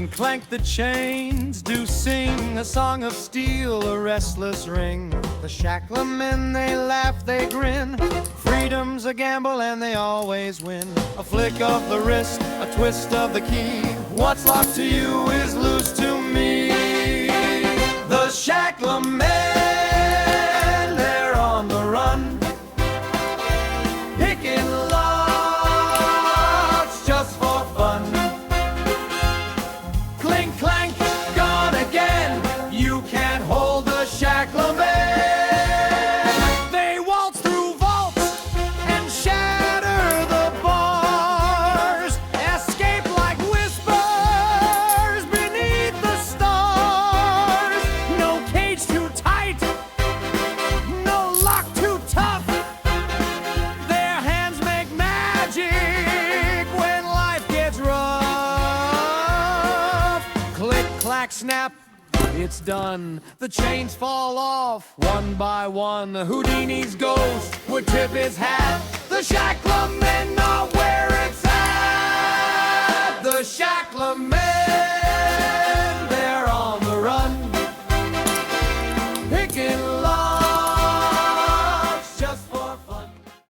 Clink, clank, the chains do sing a song of steel, a restless ring. The shacklemen, they laugh, they grin. Freedom's a gamble and they always win. A flick of the wrist, a twist of the key. What's locked to you is loose to me. The shacklemen, they're on the run, picking locks just for fun. Clink, clank, gone again. You can't hold the shacklemen. They waltz through vaults and shatter the bars, escape like whispers beneath the stars. No cage too tight, no lock too tough. Their hands make magic when life gets rough. Click, clack, snap, it's done. The chains fall off one by one. Houdini's ghost would tip his hat. The shacklemen